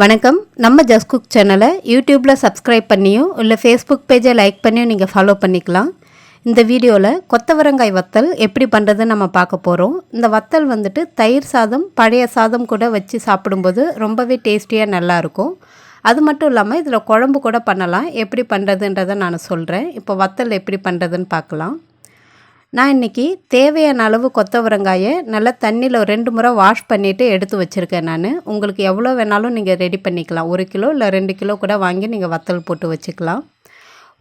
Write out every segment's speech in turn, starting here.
வணக்கம். நம்ம just cook சேனலை யூடியூப்பில் சப்ஸ்கிரைப் பண்ணியும் இல்லை ஃபேஸ்புக் பேஜை லைக் பண்ணியும் நீங்கள் ஃபாலோ பண்ணிக்கலாம். இந்த வீடியோவில் கொத்தவரங்காய் வத்தல் எப்படி பண்ணுறதுன்னு நம்ம பார்க்க போகிறோம். இந்த வத்தல் வந்துட்டு தயிர் சாதம், பழைய சாதம் கூட வச்சு சாப்பிடும்போது ரொம்பவே டேஸ்டியாக நல்லாயிருக்கும். அது மட்டும் இல்லாமல் இதில் குழம்பு கூட பண்ணலாம். எப்படி பண்ணுறதுன்றதை நான் சொல்கிறேன். இப்போ வத்தல் எப்படி பண்ணுறதுன்னு பார்க்கலாம். நான் இன்றைக்கி தேவையான அளவு கொத்தவரங்காயை நல்லா தண்ணியில் 2 முறை வாஷ் பண்ணிவிட்டு எடுத்து வச்சுருக்கேன். நான் உங்களுக்கு எவ்வளோ வேணாலும் நீங்கள் ரெடி பண்ணிக்கலாம். 1 கிலோ இல்லை 2 கிலோ கூட வாங்கி நீங்கள் வத்தல் போட்டு வச்சுக்கலாம்.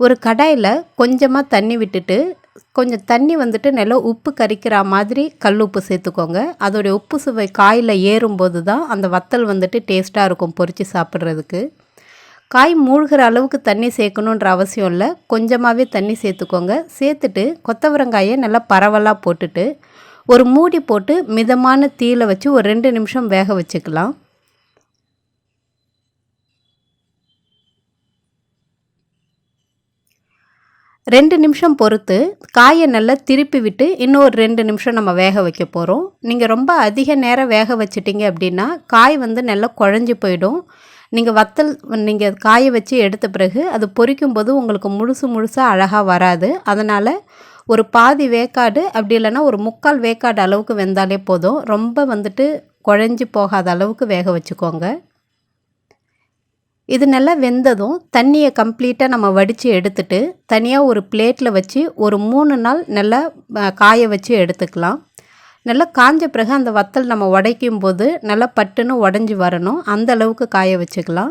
ஒரு கடாயில் கொஞ்சமாக தண்ணி விட்டுட்டு, கொஞ்சம் தண்ணி வந்துட்டு நல்லா உப்பு கரிக்கிற மாதிரி கல் உப்பு சேர்த்துக்கோங்க. அதோடைய உப்பு சுவை காயில் ஏறும்போது தான் அந்த வத்தல் வந்துட்டு டேஸ்ட்டாக இருக்கும் பொரித்து சாப்பிட்றதுக்கு. காய் மூழ்கிற அளவுக்கு தண்ணி சேர்க்கணுன்ற அவசியம் இல்லை. கொஞ்சமாகவே தண்ணி சேர்த்துக்கோங்க. சேர்த்துட்டு கொத்தவரங்காயை நல்லா பரவலாக போட்டுட்டு ஒரு மூடி போட்டு மிதமான தீயில் வச்சு ஒரு 2 நிமிஷம் வேக வச்சுக்கலாம். ரெண்டு நிமிஷம் பொறுத்து காயை நல்லா திருப்பி விட்டு இன்னும் ஒரு 2 நிமிஷம் நம்ம வேக வைக்க போகிறோம். நீங்கள் ரொம்ப அதிக நேரம் வேக வச்சிட்டிங்க அப்படின்னா காய் வந்து நல்லா குழஞ்சி போயிடும். நீங்கள் வத்தல் நீங்கள் காய வச்சு எடுத்த பிறகு அது பொரிக்கும்போது உங்களுக்கு முழுசாக அழகாக வராது. அதனால் ஒரு பாதி வேக்காடு அப்படி இல்லைன்னா ஒரு 3/4 வேக்காடு அளவுக்கு வெந்தாலே போதும். ரொம்ப வந்துட்டு குழஞ்சி போகாத அளவுக்கு வேக வச்சுக்கோங்க. இது நல்லா வெந்ததும் தண்ணியை கம்ப்ளீட்டாக நம்ம வடித்து எடுத்துட்டு தனியாக ஒரு பிளேட்டில் வச்சு ஒரு 3 நாள் நல்லா காய வச்சு எடுத்துக்கலாம். நல்லா காஞ்ச பிறகு அந்த வத்தல் நம்ம உடைக்கும் போது நல்லா பட்டுன்னு உடஞ்சி வரணும். அந்த அளவுக்கு காய வச்சுக்கலாம்.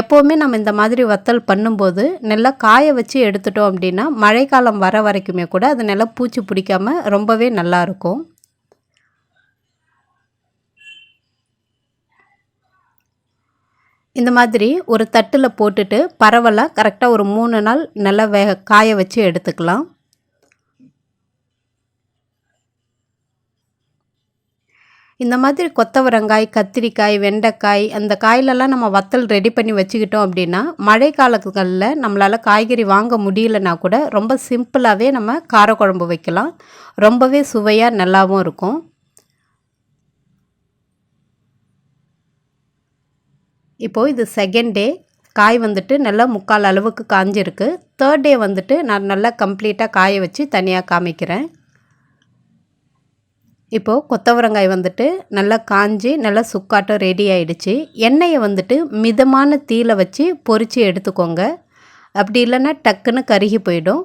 எப்போவுமே நம்ம இந்த மாதிரி வத்தல் பண்ணும்போது நல்லா காய வச்சு எடுத்துட்டோம் அப்படின்னா மழைக்காலம் வர வரைக்குமே கூட அது நல்லா பூச்சி பிடிக்காமல் ரொம்பவே நல்லாயிருக்கும். இந்த மாதிரி ஒரு தட்டில் போட்டுட்டு பரவலாக கரெக்டாக ஒரு 3 நாள் நல்லா காய வச்சு எடுத்துக்கலாம். இந்த மாதிரி கொத்தவரங்காய், கத்திரிக்காய், வெண்டைக்காய் அந்த காயிலெல்லாம் நம்ம வத்தல் ரெடி பண்ணி வச்சுக்கிட்டோம் அப்படின்னா மழை காலங்களில் நம்மளால் காய்கறி வாங்க முடியலனா கூட ரொம்ப சிம்பிளாகவே நம்ம காரக்குழம்பு வைக்கலாம். ரொம்பவே சுவையாக நல்லாவும் இருக்கும். இப்போது இது செகண்ட் டே. காய் வந்துட்டு நல்லா 3/4 அளவுக்கு காஞ்சிருக்கு. தேர்ட் டே வந்துட்டு நான் நல்லா கம்ப்ளீட்டாக காய வச்சு தனியாக காமிக்கிறேன். இப்போது கொத்தவரங்காய் வந்துட்டு நல்லா காஞ்சி நல்லா சுக்காட்டம் ரெடி ஆகிடுச்சு. எண்ணெயை வந்துட்டு மிதமான தீயில் வச்சு பொரித்து எடுத்துக்கோங்க. அப்படி இல்லைன்னா டக்குன்னு கருகி போயிடும்.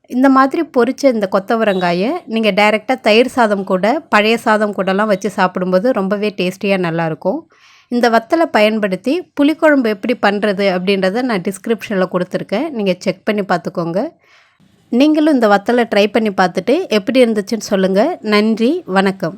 இந்த மாதிரி பொரித்த இந்த கொத்தவரங்காயை நீங்கள் டைரெக்டாக தயிர் சாதம் கூட பழைய சாதம் கூடலாம் வச்சு சாப்பிடும்போது ரொம்பவே டேஸ்டியாக நல்லாயிருக்கும். இந்த வத்தலை பயன்படுத்தி புளிக்குழம்பு எப்படி பண்ணுறது அப்படின்றத நான் டிஸ்கிரிப்ஷனில் கொடுத்துருக்கேன். நீங்கள் செக் பண்ணி பார்த்துக்கோங்க. நீங்களும் இந்த வத்தலை ட்ரை பண்ணி பார்த்துட்டு எப்படி இருந்துச்சுன்னு சொல்லுங்கள். நன்றி, வணக்கம்.